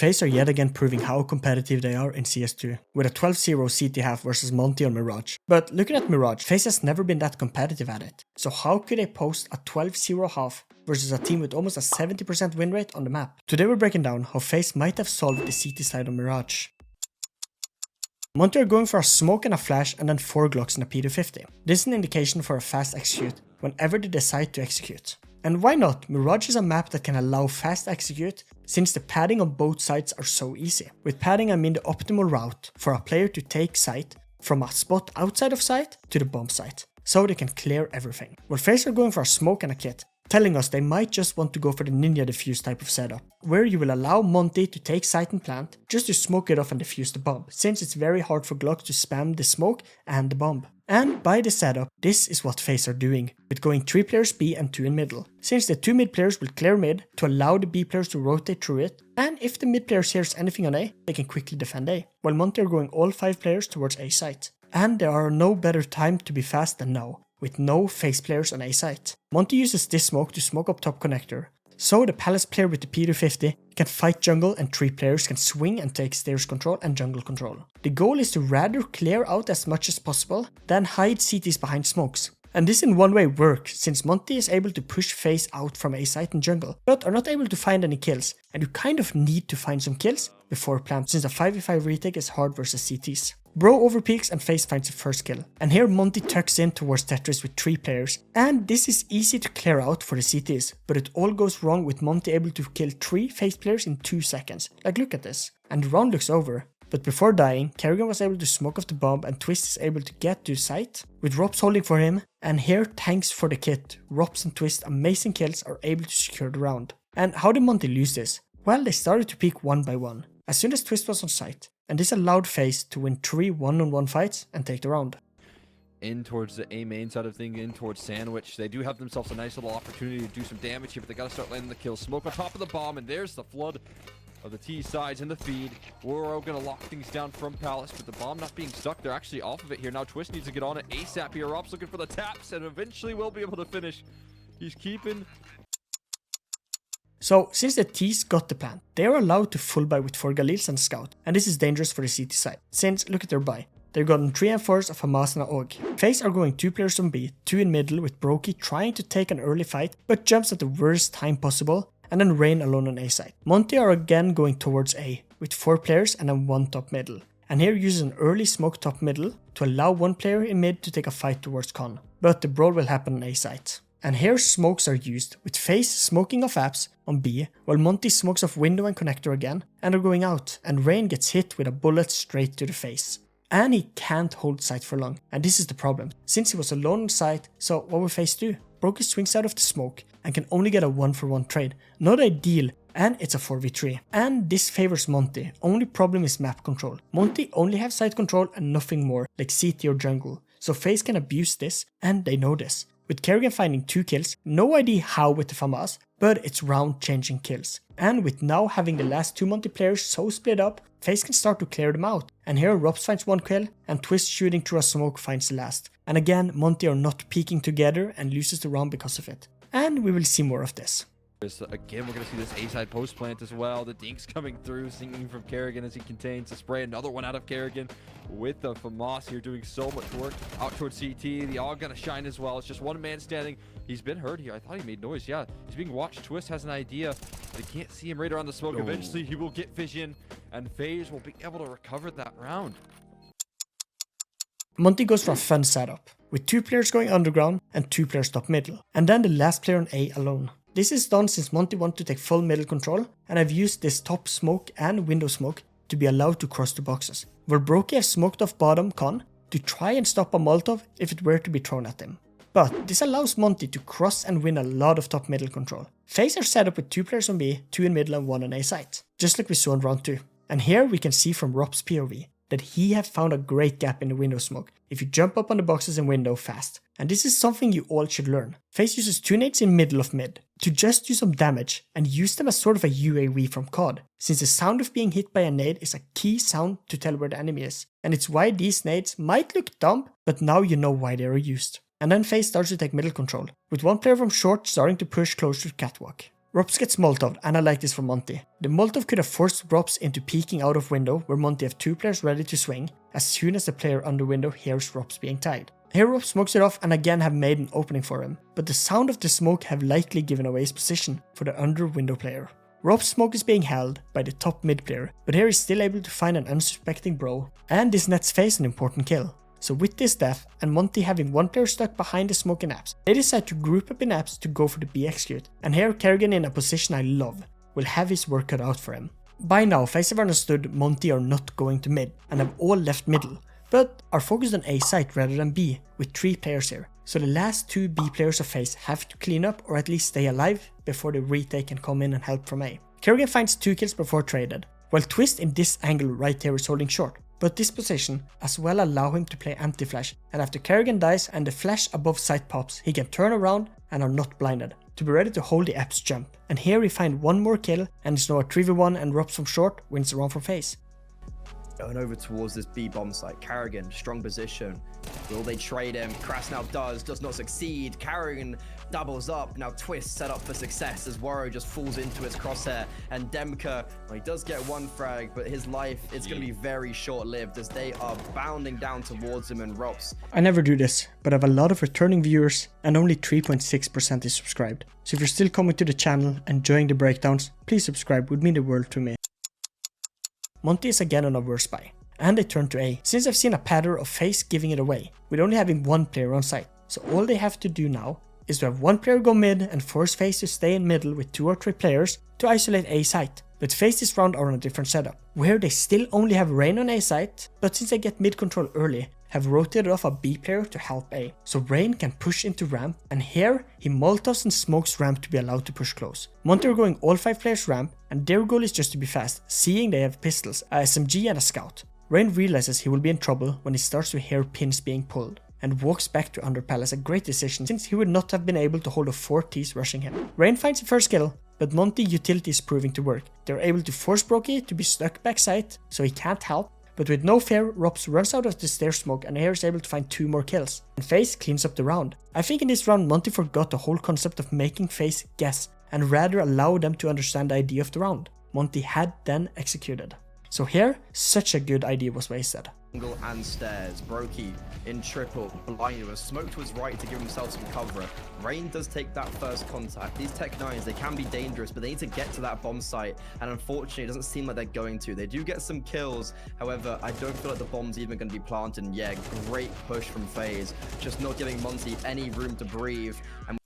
FaZe are yet again proving how competitive they are in CS2, with a 12-0 CT half versus Monte on Mirage. But looking at Mirage, FaZe has never been that competitive at it. So how could they post a 12-0 half versus a team with almost a 70% win rate on the map? Today we're breaking down how FaZe might have solved the CT side on Mirage. Monte are going for a smoke and a flash and then 4 Glocks in a P250. This is an indication for a fast execute whenever they decide to execute. And why not? Mirage is a map that can allow fast execute since the padding on both sides are so easy. With padding I mean the optimal route for a player to take site from a spot outside of site to the bomb site, so they can clear everything. Well, FaZe are going for a smoke and a kit, telling us they might just want to go for the ninja defuse type of setup, where you will allow Monte to take site and plant just to smoke it off and defuse the bomb, since it's very hard for Glock to spam the smoke and the bomb. And by the setup, this is what FaZe are doing, with going 3 players B and 2 in middle, since the 2 mid players will clear mid to allow the B players to rotate through it, and if the mid players hears anything on A, they can quickly defend A, while Monte are going all 5 players towards A site. And there are no better time to be fast than now, with no FaZe players on A site. Monte uses this smoke to smoke up top connector, so the Palace player with the P250 can fight jungle and 3 players can swing and take stairs control and jungle control. The goal is to rather clear out as much as possible than hide CTs behind smokes. And this in one way works, since Monte is able to push FaZe out from A site and jungle, but are not able to find any kills, and you kind of need to find some kills before plant, since a 5v5 retake is hard versus CTs. Bro overpeaks and FaZe finds the first kill, and here Monte tucks in towards Tetris with 3 players, and this is easy to clear out for the CTs, but it all goes wrong with Monte able to kill 3 FaZe players in 2 seconds, like look at this, and the round looks over. But before dying, Kerrigan was able to smoke off the bomb and Twist is able to get to site, with Rops holding for him, and here thanks for the kit, Rops and Twist amazing kills are able to secure the round. And how did Monte lose this? Well, they started to peek one by one, as soon as Twist was on site, and this allowed FaZe to win 3 1-on-1 fights and take the round. In towards the A main side of things, in towards Sandwich. They do have themselves a nice little opportunity to do some damage here, but they gotta start landing the kills. Smoke on top of the bomb, and there's the flood of the T sides in the feed. Woro gonna lock things down from Palace, but the bomb not being stuck. They're actually off of it here. Now Twist needs to get on it ASAP here. Rob's looking for the taps and eventually will be able to finish. He's keeping. So, since the T's got the plant, they are allowed to full buy with 4 Galils and a Scout, and this is dangerous for the CT side, since look at their buy. They've gotten 3 M4s of Hamas and a Og. FaZe are going 2 players on B, 2 in middle with Brokey trying to take an early fight, but jumps at the worst time possible, and then Rain alone on A side. Monte are again going towards A, with 4 players and then 1 top middle. And here uses an early smoke top middle to allow 1 player in mid to take a fight towards Con. But the brawl will happen on A side. And here smokes are used, with FaZe smoking off apps on B, while Monte smokes off window and connector again, and are going out, and Rain gets hit with a bullet straight to the face. And he can't hold site for long, and this is the problem, since he was alone on site, so what will FaZe do? Brokey swings out of the smoke, and can only get a 1-for-1 trade. Not ideal, and it's a 4v3. And this favors Monte, only problem is map control. Monte only have site control and nothing more, like CT or jungle, so FaZe can abuse this, and they know this. With Kerrigan finding 2 kills, no idea how with the FAMAS, but it's round changing kills. And with now having the last 2 Monte players so split up, FaZe can start to clear them out. And here Rops finds 1 kill, and Twist shooting through a smoke finds the last. And again, Monte are not peeking together and loses the round because of it. And we will see more of this. Again, we're going to see this A-side post plant as well. The dinks coming through, singing from Kerrigan as he contains to spray another one out of Kerrigan with the FAMAS here doing so much work out towards CT. The all going to shine as well. It's just 1 man standing. He's been hurt here. I thought he made noise. Yeah, he's being watched. Twist has an idea. They can't see him right around the smoke. Oh. Eventually, he will get vision, and FaZe will be able to recover that round. Monte goes for a fun setup, with 2 players going underground and 2 players top middle, and then the last player on A alone. This is done since Monte want to take full middle control, and I've used this top smoke and window smoke to be allowed to cross the boxes, where Brokey has smoked off bottom Con to try and stop a Molotov if it were to be thrown at him. But this allows Monte to cross and win a lot of top middle control. FaZe are set up with 2 players on B, 2 in middle and 1 on A site, just like we saw in round 2. And here we can see from Rob's POV that he have found a great gap in the window smoke if you jump up on the boxes in window fast. And this is something you all should learn. FaZe uses 2 nades in middle of mid to just do some damage and use them as sort of a UAV from COD, since the sound of being hit by a nade is a key sound to tell where the enemy is. And it's why these nades might look dumb, but now you know why they are used. And then FaZe starts to take middle control, with 1 player from short starting to push closer to catwalk. Rops gets Molotov, and I like this from Monte. The Molotov could have forced Rops into peeking out of window where Monte have 2 players ready to swing as soon as the player under window hears Rops being tagged. Here Rops smokes it off and again have made an opening for him, but the sound of the smoke have likely given away his position for the under window player. Rops' smoke is being held by the top mid player, but here he's still able to find an unsuspecting bro, and this nets FaZe an important kill. So with this death, and Monte having 1 player stuck behind the smoke in apps, they decide to group up in apps to go for the B execute, and here Kerrigan, in a position I love, will have his work cut out for him. By now FaZe have understood Monte are not going to mid, and have all left middle, but are focused on A site rather than B, with 3 players here. So the last 2 B players of FaZe have to clean up or at least stay alive before the retake can come in and help from A. Kerrigan finds 2 kills before traded, while Twist in this angle right here is holding short, but this position as well allow him to play anti-flash, and after Kerrigan dies and the flash above site pops, he can turn around and are not blinded, to be ready to hold the app's jump. And here we find 1 more kill, and it's now a 3v1 and Rops from short wins the round for FaZe. Going over towards this B bomb site. Kerrigan, strong position. Will they trade him? Krasnov does not succeed. Kerrigan doubles up. Now Twist set up for success as Warrow just falls into his crosshair. And Demka, well, he does get 1 frag, but his life is going to be very short-lived as they are bounding down towards him and Rops. I never do this, but I have a lot of returning viewers and only 3.6% is subscribed. So if you're still coming to the channel and enjoying the breakdowns, please subscribe, would mean the world to me. Monte is again on a worse spy, and they turn to A, since I've seen a pattern of FaZe giving it away, with only having 1 player on site. So all they have to do now is to have 1 player go mid and force FaZe to stay in middle with 2 or 3 players to isolate A site. But FaZe this round are on a different setup, where they still only have Rain on A site, but since they get mid control early, have rotated off a B player to help A. So Rain can push into ramp, and here he molotovs and smokes ramp to be allowed to push close. Monte are going all 5 players ramp, and their goal is just to be fast, seeing they have pistols, a SMG and a scout. Rain realizes he will be in trouble when he starts to hear pins being pulled, and walks back to under palace, a great decision since he would not have been able to hold off 4 Ts rushing him. Rain finds the first kill, but Monte utility is proving to work. They're able to force Brokey to be stuck backside, so he can't help. But with no fear, Rops runs out of the stair smoke and here is able to find 2 more kills, and FaZe cleans up the round. I think in this round Monte forgot the whole concept of making FaZe guess, and rather allow them to understand the idea of the round. Monte had then executed. So here, such a good idea was wasted. Angle and stairs. Brokey in triple. Blind was smoke to his right to give himself some cover. Rain does take that first contact. These Tech 9s, they can be dangerous, but they need to get to that bomb site. And unfortunately, it doesn't seem like they're going to. They do get some kills. However, I don't feel like the bomb's even going to be planted. And yeah, great push from FaZe. Just not giving Monte any room to breathe. And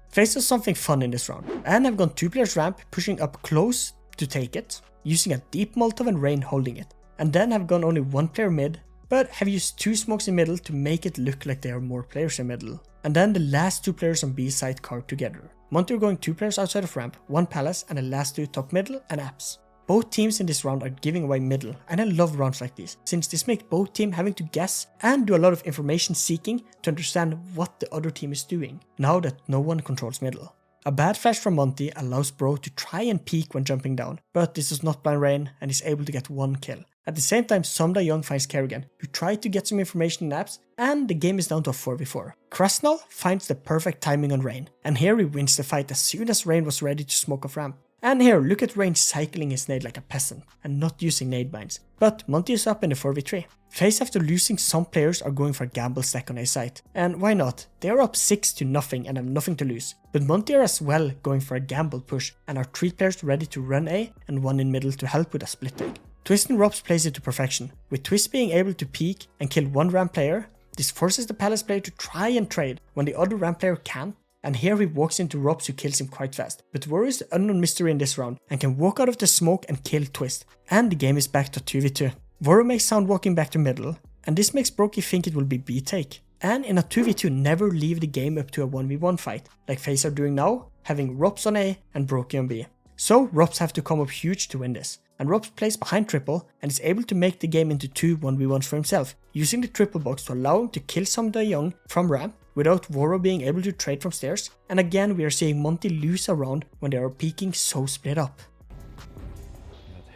FaZe does something fun in this round, and have gone 2 players ramp, pushing up close to take it, using a deep Molotov and Rain holding it. And then have gone only 1 player mid, but have used 2 smokes in middle to make it look like there are more players in middle. And then the last 2 players on B side carved together. Monte are going 2 players outside of ramp, 1 palace, and the last 2 top middle and apps. Both teams in this round are giving away middle, and I love rounds like these, since this makes both teams having to guess and do a lot of information seeking to understand what the other team is doing, now that no one controls middle. A bad flash from Monte allows Bro to try and peek when jumping down, but this does not blind Rain and is able to get 1 kill. At the same time, Somda Young finds Kerrigan, who tried to get some information in apps, and the game is down to a 4v4. Krasnov finds the perfect timing on Rain, and here he wins the fight as soon as Rain was ready to smoke off ramp. And here, look at Rain cycling his nade like a peasant, and not using nade binds. But Monte is up in the 4v3. FaZe after losing some players are going for a gamble stack on A site. And why not? They are up 6-0 and have nothing to lose. But Monte are as well going for a gamble push, and are 3 players ready to run A and 1 in middle to help with a split take. Twist and Rops plays it to perfection, with Twist being able to peek and kill 1 ramp player. This forces the palace player to try and trade when the other ramp player can't. And here he walks into Rops, who kills him quite fast. But Warrior is the unknown mystery in this round and can walk out of the smoke and kill Twist. And the game is back to 2v2. Warrior makes sound walking back to middle, and this makes Brokey think it will be B take. And in a 2v2, never leave the game up to a 1v1 fight, like FaZe are doing now, having Rops on A and Brokey on B. So Rops have to come up huge to win this. And Rops plays behind triple and is able to make the game into 2 1v1s for himself, using the triple box to allow him to kill Somda Young from ramp without Warrow being able to trade from stairs. And again, we are seeing Monte lose a round when they are peeking so split up.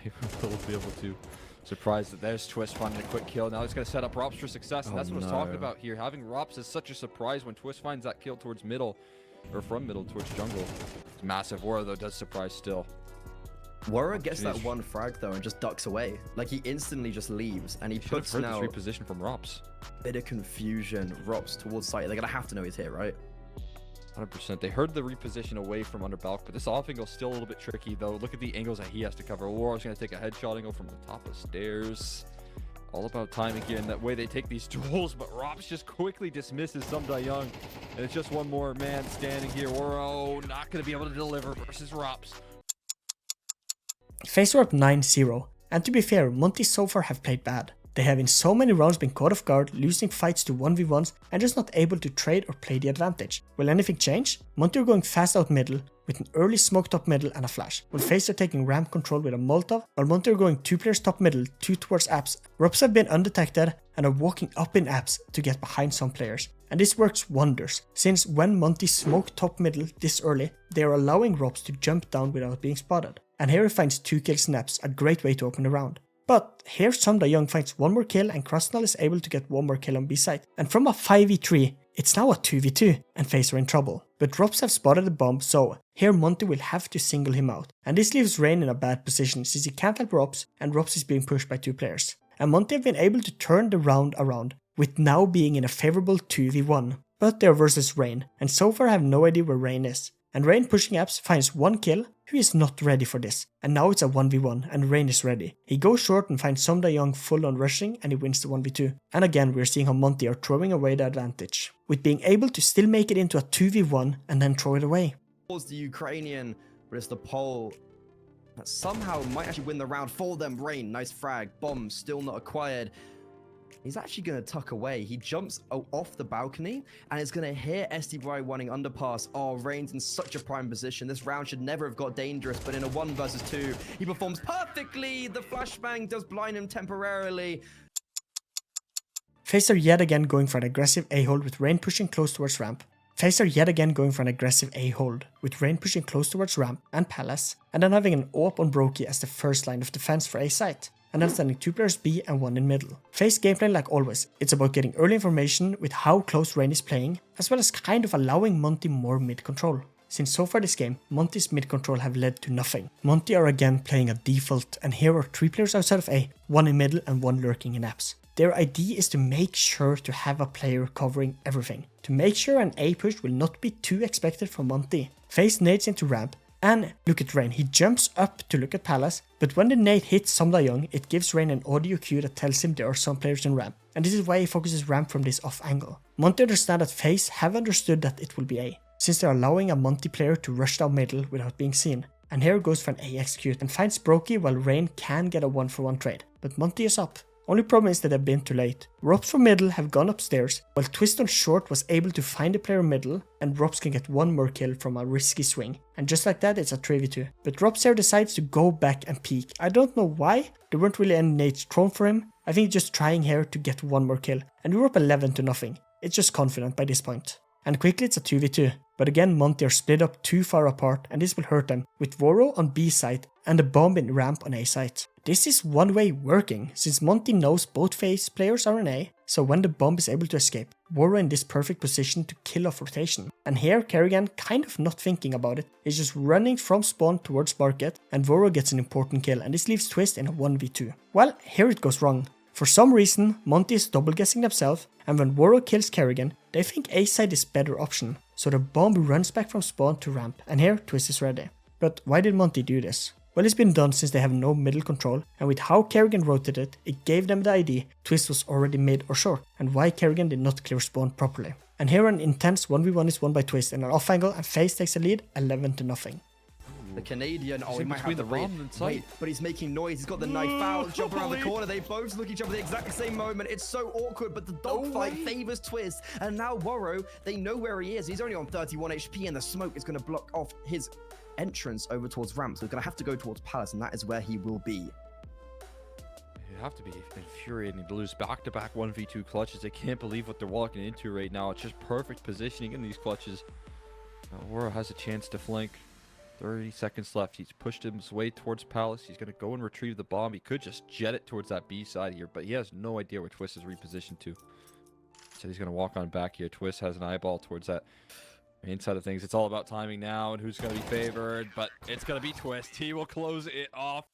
Yeah, they will be able to. Surprised that there's Twist finding a quick kill. Now he's going to set up Rops for success, and that's what I was talking about here. Having Rops is such a surprise when Twist finds that kill towards middle. or from middle towards jungle. Massive Aura though does surprise still. Warrior gets that one frag though and just ducks away. Like he instantly just leaves and he puts now this reposition from Rops. Bit of confusion. Rops towards site. They're gonna have to know he's here, right? 100%. They heard the reposition away from under Balk, but this off angle is still a little bit tricky though. Look at the angles that he has to cover. Auror's gonna take a headshot angle from the top of stairs. All about timing here and that way they take these duels, but Rops just quickly dismisses Sumda Young. And it's just one more man standing here. Oro not gonna be able to deliver versus Rops. FaZe are up 9-0, and to be fair, Monte so far have played bad. They have in so many rounds been caught off guard, losing fights to 1v1s and just not able to trade or play the advantage. Will anything change? Monte are going fast out middle with an early smoke top middle and a flash, while FaZe are taking ramp control with a Molotov, while Monte are going 2 players top middle, 2 towards apps. Rops have been undetected and are walking up in apps to get behind some players. And this works wonders, since when Monte smoke top middle this early, they are allowing Rops to jump down without being spotted. And here he finds 2 kills in apps, a great way to open the round. But here Sumda Young finds 1 more kill and Krasnal is able to get 1 more kill on B site. And from a 5v3, it's now a 2v2 and FaZe are in trouble. But Rops have spotted the bomb, so here Monte will have to single him out. And this leaves Rain in a bad position since he can't help Rops and Rops is being pushed by 2 players. And Monte have been able to turn the round around with now being in a favorable 2v1. But they're versus Rain and so far have no idea where Rain is. And Rain pushing apps finds 1 kill, who is not ready for this. And now it's a 1v1 and Rain is ready. He goes short and finds Sumda Young full on rushing and he wins the 1v2. And again we're seeing how Monte are throwing away the advantage, with being able to still make it into a 2v1 and then throw it away. Towards the Ukrainian, but it's the Pole that somehow might actually win the round for them. Rain, nice frag, bomb still not acquired. He's actually going to tuck away. He jumps off the balcony and is going to hear SDY wanting underpass. Oh, Rain's in such a prime position. This round should never have got dangerous, but in a 1 versus 2, he performs perfectly. The flashbang does blind him temporarily. FaZe are yet again going for an aggressive A-hold with Rain pushing close towards ramp. FaZe are yet again going for an aggressive A-hold with Rain pushing close towards ramp and palace, and then having an AWP on Brokey as the first line of defense for A site. And then sending 2 players B and 1 in middle. FaZe gameplay like always, it's about getting early information with how close Rain is playing, as well as kind of allowing Monte more mid control. Since so far this game, Monte's mid control have led to nothing. Monte are again playing a default, and here are 3 players outside of A, 1 in middle and 1 lurking in apps. Their idea is to make sure to have a player covering everything, to make sure an A push will not be too expected from Monte. FaZe nades into ramp, and look at Rain, he jumps up to look at Palace, but when the nade hits Sumda Young, it gives Rain an audio cue that tells him there are some players in ramp, and this is why he focuses ramp from this off angle. Monte understand that FaZe have understood that it will be A, since they're allowing a Monte player to rush down middle without being seen. And here goes for an A execute and finds Brokey while Rain can get a 1-for-1 trade, but Monte is up. Only problem is that they've been too late. Rops from middle have gone upstairs, while Twist on short was able to find the player middle, and Rops can get 1 more kill from a risky swing. And just like that, it's a 3v2. But Rops here decides to go back and peek. I don't know why, there weren't really any nades thrown for him. I think just trying here to get 1 more kill. And we were up 11-0. It's just confident by this point. And quickly it's a 2v2. But again Monte are split up too far apart and this will hurt them, with Voro on B site and the bomb in ramp on A site. This is one way working, since Monte knows both FaZe players are in A, so when the bomb is able to escape, Voro in this perfect position to kill off rotation. And here Kerrigan, kind of not thinking about it, is just running from spawn towards market, and Voro gets an important kill, and this leaves Twist in a 1v2. Well, here it goes wrong. For some reason, Monte is double guessing themselves, and when Voro kills Kerrigan, they think A side is better option, so the bomb runs back from spawn to ramp, and here Twist is ready. But why did Monte do this? Well, it's been done since they have no middle control, and with how Kerrigan rotated, it gave them the idea Twist was already mid or short, and why Kerrigan did not clear spawn properly. And here an intense 1v1 is won by Twist in an off angle, and FaZe takes a lead 11-0. The Canadian, oh, he might between have the the bomb and sight. wait, but he's making noise. He's got the knife out, jump around the corner. They both look at each other at the exact same moment. It's so awkward, but the dogfight favors Twist. And now Woro, they know where he is. He's only on 31 HP, and the smoke is going to block off his entrance over towards ramp. So he's going to have to go towards Palace, and that is where he will be. You have to be infuriating to lose back-to-back 1v2 clutches. They can't believe what they're walking into right now. It's just perfect positioning in these clutches. Woro has a chance to flank. 30 seconds left. He's pushed his way towards Palace. He's going to go and retrieve the bomb. He could just jet it towards that B side here, but he has no idea where Twist is repositioned to. So he's going to walk on back here. Twist has an eyeball towards that Main side of things, it's all about timing now and who's going to be favored, but it's going to be Twist. He will close it off.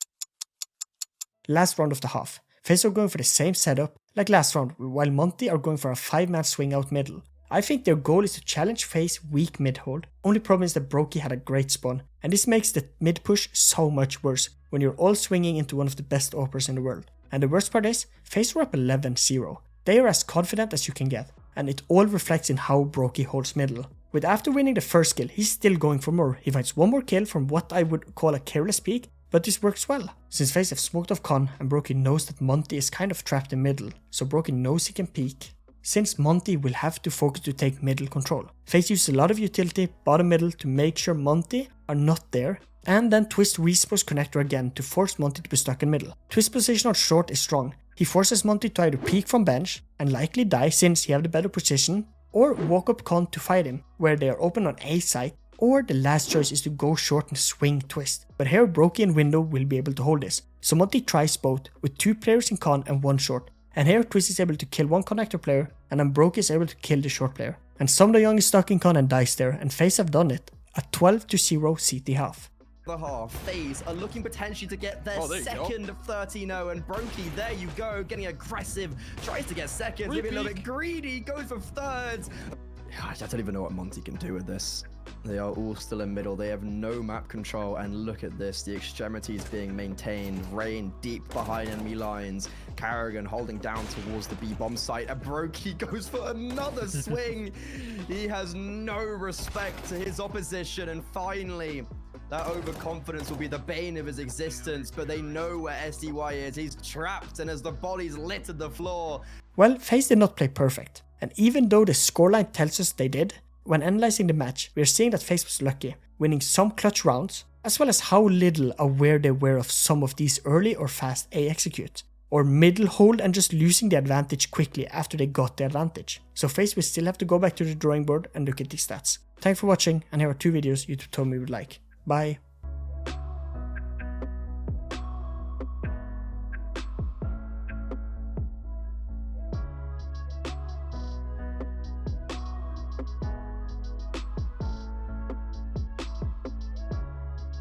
Last round of the half. FaZe are going for the same setup like last round, while Monte are going for a 5-man swing out middle. I think their goal is to challenge FaZe weak mid hold. Only problem is that Brokey had a great spawn, and this makes the mid push so much worse when you're all swinging into one of the best openers in the world. And the worst part is, FaZe were up 11-0. They are as confident as you can get, and it all reflects in how Brokey holds middle. With after winning the first kill, he's still going for more. He finds one more kill from what I would call a careless peek, but this works well. Since FaZe have smoked off Con and Brokey knows that Monte is kind of trapped in middle, so Brokey knows he can peek. Since Monte will have to focus to take middle control. FaZe uses a lot of utility bottom middle to make sure Monte are not there, and then Twist respawns connector again to force Monte to be stuck in middle. Twist's position on short is strong. He forces Monte to either peek from bench and likely die since he have the better position, or walk up Con to fight him, where they are open on A side, or the last choice is to go short and swing Twist. But here Brokey and Window will be able to hold this, so Monte tries both with 2 players in Con and 1 short. And here Twist is able to kill 1 connector player, and then Brokey is able to kill the short player. And Some the Young is stuck in Con and dies there, and FaZe have done it. A 12-0 CT half. The half, FaZe are looking potentially to get their second 13-0, and Brokey, there you go, getting aggressive, tries to get seconds, maybe a little bit greedy, goes for thirds. Gosh, I don't even know what Monte can do with this. They are all still in middle, they have no map control, and look at this, the extremities being maintained, Rain deep behind enemy lines, Karrigan holding down towards the B bomb site, and Brokey goes for another swing. He has no respect to his opposition, and finally, that overconfidence will be the bane of his existence, but they know where SDY is. He's trapped, and as the bodies littered the floor. Well, FaZe did not play perfect, and even though the scoreline tells us they did, when analyzing the match, we are seeing that FaZe was lucky, winning some clutch rounds, as well as how little aware they were of some of these early or fast A execute, or middle hold and just losing the advantage quickly after they got the advantage. So FaZe will still have to go back to the drawing board and look at these stats. Thanks for watching, and here are 2 videos YouTube told me you would like. Bye.